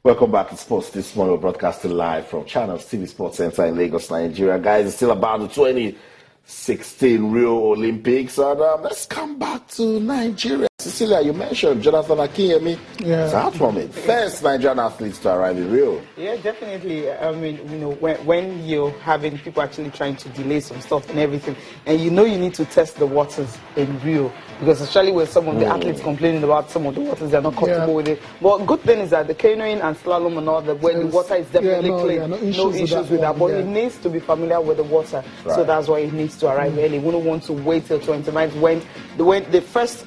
Welcome back to Sports This Morning. We're broadcasting live from Channels TV Sports Center in Lagos, Nigeria. Guys, it's still about the 2016 Rio Olympics. And let's come back to Nigeria. Cecilia, you mentioned Jonathan Akinyemi. Yeah. Start from it. First Nigerian athletes to arrive in Rio. Yeah, definitely. I mean, you know, when you're having people actually trying to delay some stuff and everything, and you know you need to test the waters in Rio, because especially with some of the athletes complaining about some of the waters, they're not comfortable with it. But good thing is that the canoeing and slalom and all that, where the water is definitely clean, no issues with that. But he needs to be familiar with the water, so that's why he needs to arrive early. We don't want to wait till 29th when the first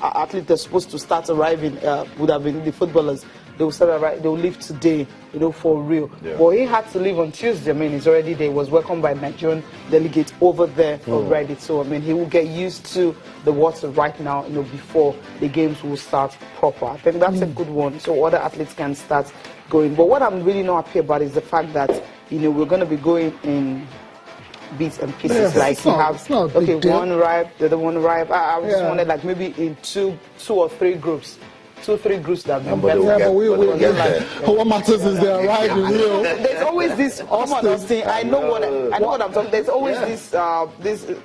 athlete that's supposed to start arriving would have been the footballers. They will start arriving. They will leave today, you know, for Rio. Yeah. But he had to leave on Tuesday. I mean, he's already there. He was welcomed by Nigerian delegate over there already. So I mean, he will get used to the water right now, you know, before the games will start proper. I think that's a good one. So other athletes can start going. But what I'm really not happy about is the fact that, you know, we're going to be going in bits and pieces, like you have one arrive, the other one arrive. I just wanted like maybe in two or three groups. 2-3 groups that have been what matters is they arrive in Rio. There's always this. I know what I'm talking. There's always this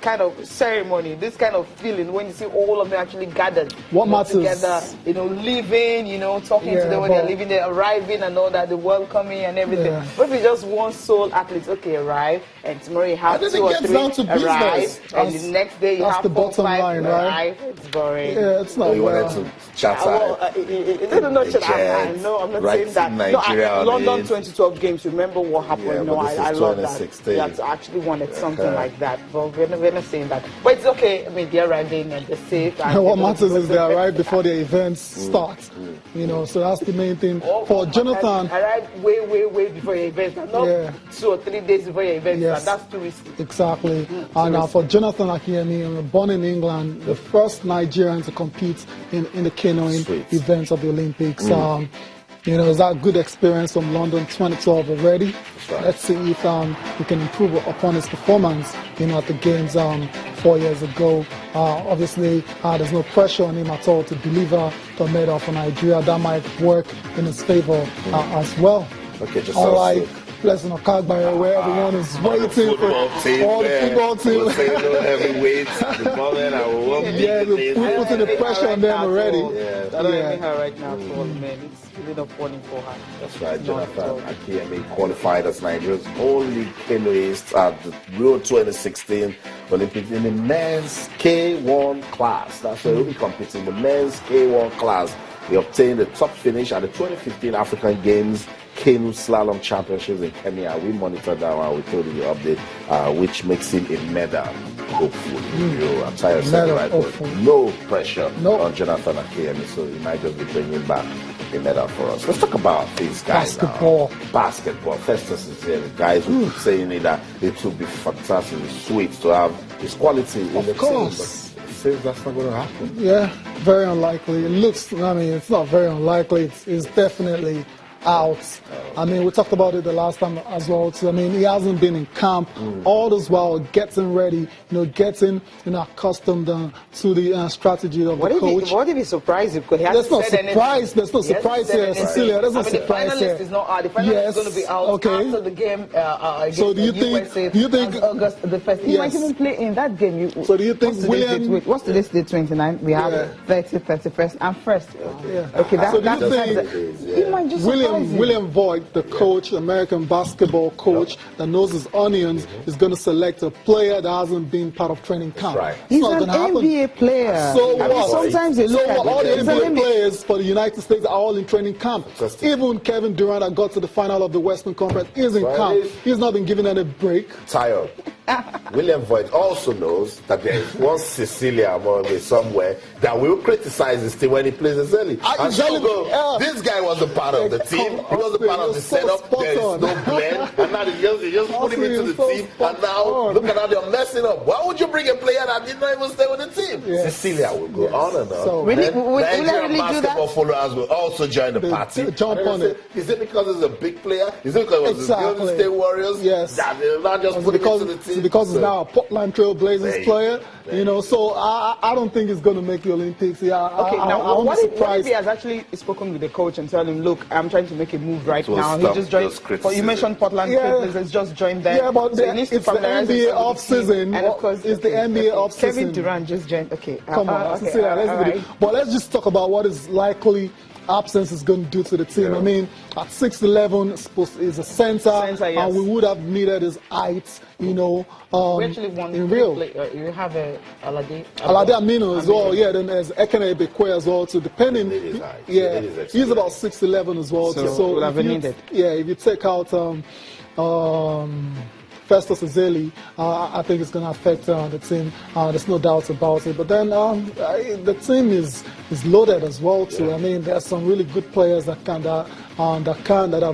kind of ceremony, this kind of feeling when you see all of them actually gathered. What matters together, you know, leaving, you know, talking to them when they're leaving, they're arriving and all that, the welcoming and everything. But if it's just one sole athlete, okay, arrive, and tomorrow you have 2 or 3 arrive, and the next day you have 4 or 5 arrive. It's boring. Yeah, it's not. You wanted to chat I'm not saying that. No, London 2012 games, remember what happened? Yeah, no, I love that. Yeah, I actually wanted something like that. But we're not saying that. But it's okay. I mean, they're arriving and they're safe. And what matters is they arrive before the events start. You know, so that's the main thing. For Jonathan, arrive way before your event. Not 2 or 3 days before your event. Yes, that's too risky. Exactly. And for Jonathan Akinyemi, born in England, the first Nigerian to compete in the canoeing events of the Olympics. You know, it's that good experience from London 2012 already. Right. Let's see if we can improve upon his performance, you know, at the games 4 years ago. Obviously, there's no pressure on him at all to deliver the medal for Nigeria. That might work in his favor as well. Okay, just unlike Blessing Okagbare, where everyone is waiting for all the football team. We're putting the pressure on them already. I don't even her right now for all the men. It's really not falling for her. That's right, Jonathan Akinyemi qualified as Nigeria's only canoeist at the Rio 2016 Olympics in the men's K1 class. That's where we'll be competing, the men's K1 class. He obtained the top finish at the 2015 African Games Canoe Slalom Championships in Kenya. We monitored that one. We told you the update, which makes him a medal hopeful. I'm tired of saying right, but no pressure on Jonathan Akinyemi, so he might just be bringing back a medal for us. Let's talk about these guys now. Basketball. Festus is here. The guys who keep saying it, that it would be fantastic, sweet to have his quality in the team. Says that's not going to happen. Yeah, very unlikely. It looks, I mean, it's not very unlikely. It's definitely out. I mean, we talked about it the last time as well too. I mean, he hasn't been in camp all this while getting ready, you know, getting accustomed to the strategy of the coach. What if he surprised you? Because he hasn't said anything. There's no surprise here, Cecilia. There's no surprise here. The finalist is not out. The finalist is going to be out after the game. So do you think August the 1st? He might even play in that game. So do you think William? What's today's date? 29. We have 30th, 31st, and 1st. Okay, that's William Voigt, the coach, American basketball coach that knows his onions, is going to select a player that hasn't been part of training camp. Right. He's an NBA player. So what? Sometimes all the NBA players for the United States are all in training camp. Even Kevin Durant, that got to the final of the Western Conference, is in camp. He's not been given any break. Tired. William Voigt also knows that there is one Cecilia among us somewhere that will criticize his team when he plays as early. And she'll go, this guy wasn't part of the team. He wasn't part of the setup. There is no blend. And now they just put him into the team. And now, look at how they're messing up. Why would you bring a player that did not even stay with the team? Cecilia will go on and on. So, Nigerian basketball followers will also join the party. Jump on it. Is it because he's a big player? Is it because it was the Golden State Warriors? Yes. That they'll not just put him into the team? because he's now a Portland Trail Blazers player. You know, so I don't think he's going to make the Olympics. Yeah. Okay, now what if he has actually spoken with the coach and tell him, look, I'm trying to make a move right now. He just joined. You mentioned Portland Trail Blazers, just joined there. Yeah, but so it's the NBA off season. And of course, it's the NBA off season. Kevin Durant just joined. Okay, come on. But let's just talk about what is likely absence is going to do to the team. I mean, at 6'11", is a center, yes. and we would have needed his height, you know. We actually won in real. You have Alade Amino as well, yeah. Then there's Ekene Bekwe as well. So depending, he's about 6'11" as well. So would have needed. Yeah, if you take out Festus Ezeli, I think it's going to affect the team. There's no doubt about it. But then the team is loaded as well too. Yeah. I mean, there's some really good players that are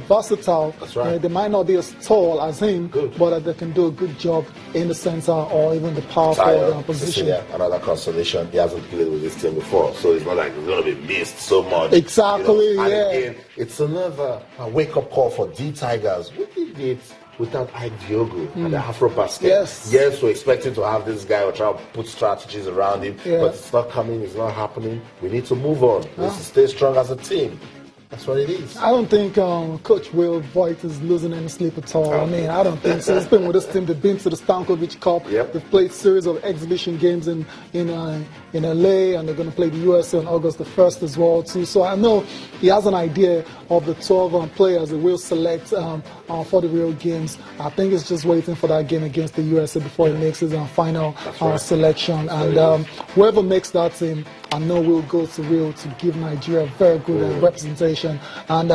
versatile. That's right. They might not be as tall as him, but they can do a good job in the center or even the power forward position. Another consolation, he hasn't played with this team before, so it's not like he's going to be missed so much. Exactly. You know? And again, it's another wake-up call for the Tigers. What they did without Ike Diogo and the Afro basket. Yes, we're expecting to have this guy or try to put strategies around him, but it's not coming, it's not happening. We need to move on. We need to stay strong as a team. That's what it is. I don't think Coach Will Voigt is losing any sleep at all. I mean, I don't think so. He's been with this team. They've been to the Stankovic Cup. They've played series of exhibition games in LA, and they're going to play the USA on August the 1st as well too. So I know he has an idea of the 12 players that will select for the real games. I think he's just waiting for that game against the USA before he makes his final selection. And whoever makes that team, I know we'll go to Rio to give Nigeria very good representation. And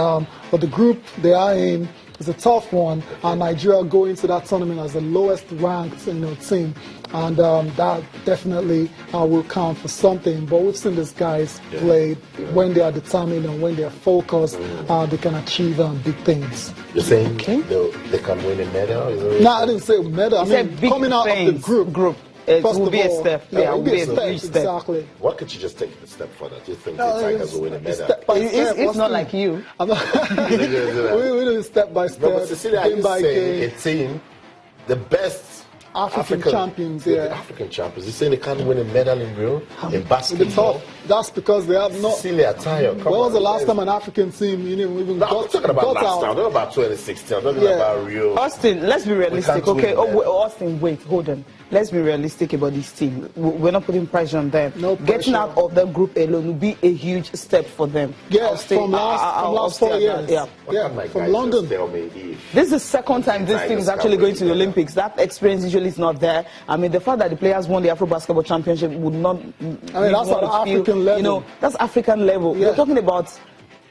for the group they are in, it's a tough one. Nigeria go into that tournament as the lowest ranked team. And that definitely will count for something. But we've seen these guys play when they are determined and when they are focused, they can achieve big things. You're saying they can win a medal? No, I didn't say medal. I mean, coming out of the group. It will be a step. Yeah, it will be a huge step. Exactly. Why can't you just take it a step further? Do you think the Tigers will win a medal? It's not like you. We do it step by step. No, but Cecilia, you saying a team, the best African champions, African champions. You're saying they can't win a medal in Rio in basketball? That's because they have not. Cecilia, Tayo, when was the last time an African team even got out? I'm talking about last time. I'm talking about 2016. I'm talking about Rio. Austin, let's be realistic, okay? Austin, wait, hold on. Let's be realistic about this team. We're not putting pressure on them. No pressure. Getting out of the group alone will be a huge step for them. Yes, from last 4 years. From London. Tell me if this is the second time this team is actually going to the Olympics. That experience usually is not there. I mean, the fact that the players won the Afro Basketball Championship would not. I mean, that's at African level. You know, that's African level. We're talking about,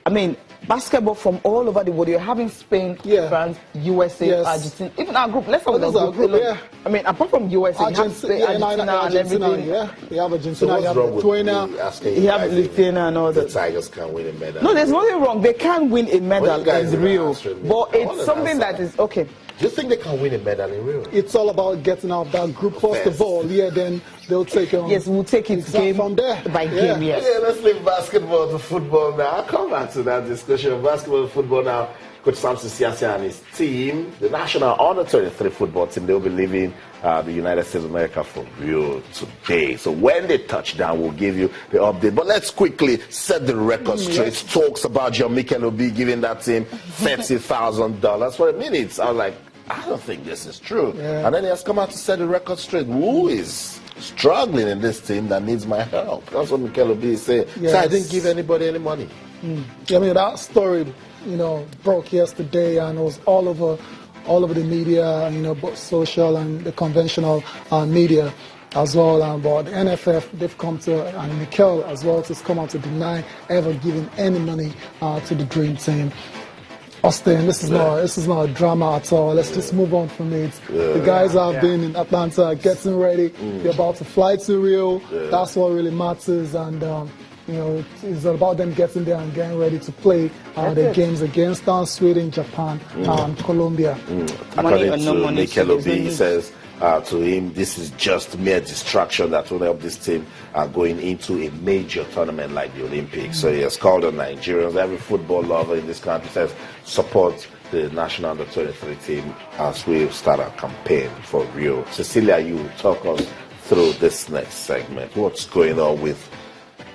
I mean, basketball from all over the world. You're having Spain, France, USA, Argentina. Even our group. Let's talk about our group. I mean, apart from USA, you have Spain, Argentina and everything. You have Argentina, you have Lithuania, you have Lithuania and all that. The Tigers can win a medal. No, there's nothing wrong. They can win a medal in Rio, but it's something that is okay. Do you think they can win a medal in Rio? It's all about getting out of that group first of all. Then they'll take on. Yes, we'll take it game from there by game. Yes. Okay, let's leave basketball to football now. I'll come back to that discussion of basketball to football now. Coach Samson Siasia and his team, the national under-23 football team, they'll be leaving the United States of America for Rio today. So when they touch down, we'll give you the update. But let's quickly set the record straight. Talks about John Mikel Obi giving that team $30,000 for a minute. I was like, I don't think this is true. And then he has come out to set the record straight. Who is struggling in this team that needs my help? That's what Mikel Obi is saying. So I didn't give anybody any money. I mean, that story, broke yesterday, and it was all over the media, both social and the conventional media as well. But the NFF, they've come to, and Mikel as well, has come out to deny ever giving any money to the Dream Team. Austin, this is not a drama at all. Let's just move on from it. The guys have been in Atlanta getting ready. They're about to fly to Rio. That's what really matters. And it's about them getting there and getting ready to play their games against Sweden, Japan, and Colombia. According to Mikel Obi, he says to him, this is just mere distraction that will help this team going into a major tournament like the Olympics. So he has called on Nigerians. Every football lover in this country says support the national under-23 team as we start our campaign for Rio. Cecilia, you will talk us through this next segment. What's going on with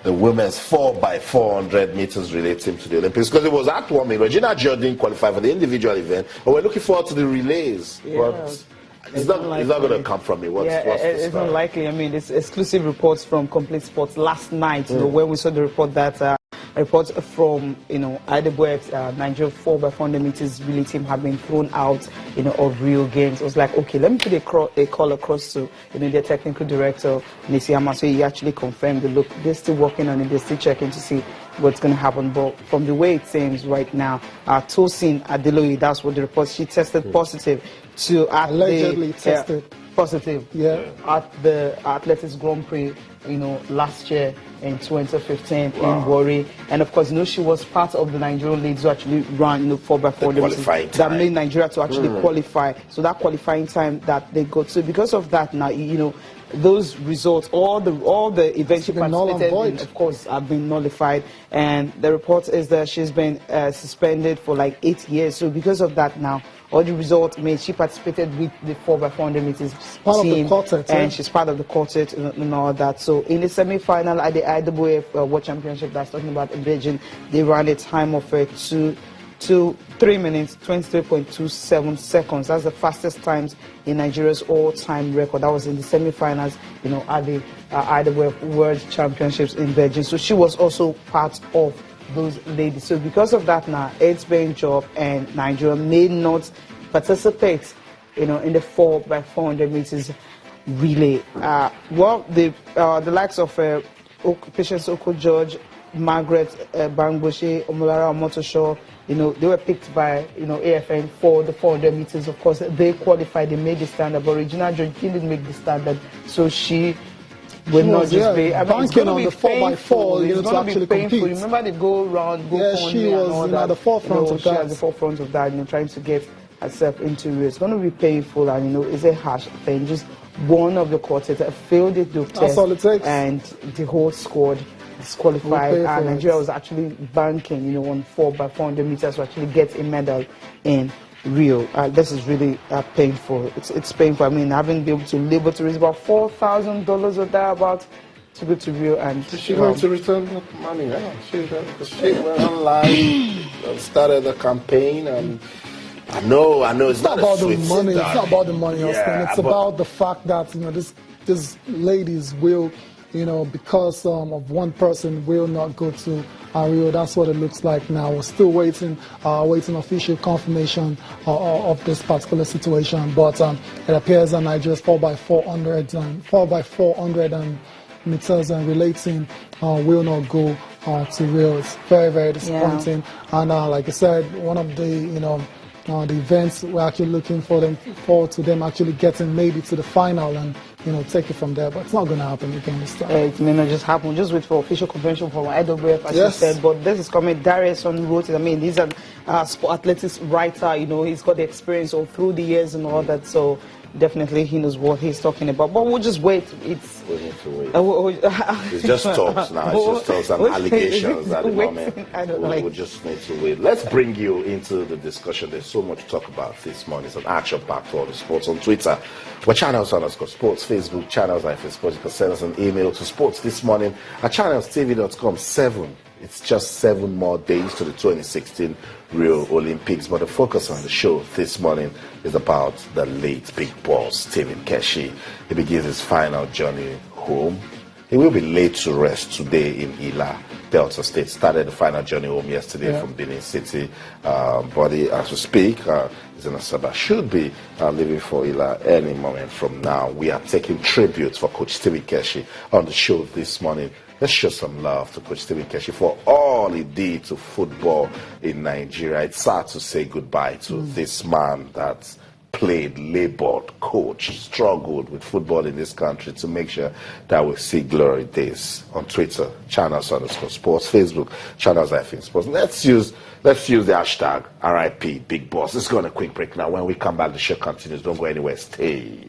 the women's 4x400 meters relay team to the Olympics? Because it was heartwarming. Regina George didn't qualify for the individual event, but we're looking forward to the relays. Yeah. But it's not going to come from me. What's it's unlikely. I mean, it's exclusive reports from Complete Sports last night, when we saw the report that reports from, IWF's Nigeria 4x400 meters relay team have been thrown out, of Rio Games. I was like, okay, let me put a call across to, their technical director, Nisiyama. So he actually confirmed that, look, they're still working on it. They're still checking to see what's going to happen. But from the way it seems right now, Tosin Adeloye, that's what the report, she tested positive to allegedly tested positive at the Athletics Grand Prix, last year in 2015 in Warri. And of course, she was part of the Nigerian leagues who actually ran, 4x4 that made Nigeria to actually qualify. So that qualifying time that they got. So because of that now, those results, all the events she participated in, of course, have been nullified. And the report is that she's been suspended for like 8 years. So because of that now, all the results made, she participated with the 4x400 meters team, and she's part of the quartet and all that. So in the semi-final at the IWF World Championship that's talking about in Beijing, they ran a time of 3 minutes 23.27 seconds. That's the fastest times in Nigeria's all-time record. That was in the semi-finals, at the IWF World Championships in Beijing. So she was also part of those ladies. So because of that now, it's been job, and Nigeria may not participate, in the 4x400 meters relay. The likes of Patience Oko-George, Margaret Bangboche, Omolara Omotosho, they were picked by, AFN for the 400 meters. Of course, they qualified, they made the standard, but Regina George didn't make the standard, so she will not just be. I mean, it's going to be painful. It's going to be painful. Remember the go round, she was at the forefront of that. She at the forefront of that, trying to get herself into it. It's going to be painful, and it's a harsh thing. Just one of the quartet failed it to test, that's all it takes, and the whole squad disqualified. And Nigeria was actually banking, on 4x400 meters to actually get a medal in Rio. This is really painful. It's painful. I mean, having been able to labor to raise about $4,000 or thereabout to go to Rio, and is she going to return that money? She went online, started the campaign, and I know it's not about the money. It's not about the money, Austin. It's about the fact that these ladies will, because of one person, will not go to Rio. That's what it looks like now. We're still waiting official confirmation of this particular situation. But it appears that Nigeria's 4x400 meters and relay team will not go to Rio. It's very, very disappointing. And like I said, one of the the events we're actually looking forward to them actually getting maybe to the final and take it from there, but it's not going to happen again this time. It may not just happen. Just wait for official confirmation from IWF, as you said. But this is coming. Darius wrote it. I mean, he's an sport athletics writer. He's got the experience all through the years and all that. So definitely he knows what he's talking about. But we'll just wait. We need to wait. It's just talks now. It's just talks and allegations at the moment. We'll just need to wait. Let's bring you into the discussion. There's so much to talk about this morning. It's an action-packed for all the sports on Twitter. We're channels_sports, Facebook, channels_sports. You can send us an email to sports this morning at channelstv.com. It's just 7 more days to the 2016 Rio Olympics. But the focus on the show this morning is about the late big boss, Stephen Keshi. He begins his final journey home. He will be laid to rest today in Ila, Delta State. Started the final journey home yesterday from Benin City. But as we speak, Zena Saba should be leaving for Ila any moment from now. We are taking tributes for Coach Stephen Keshi on the show this morning. Let's show some love to Coach Stephen Keshi for all he did to football in Nigeria. It's sad to say goodbye to this man that played, labored, coached, struggled with football in this country to make sure that we see glory days. On Twitter, channels_sports, Facebook, channels Sports. Let's use the hashtag RIP Big Boss. Let's go on a quick break now. When we come back, the show continues. Don't go anywhere. Stay.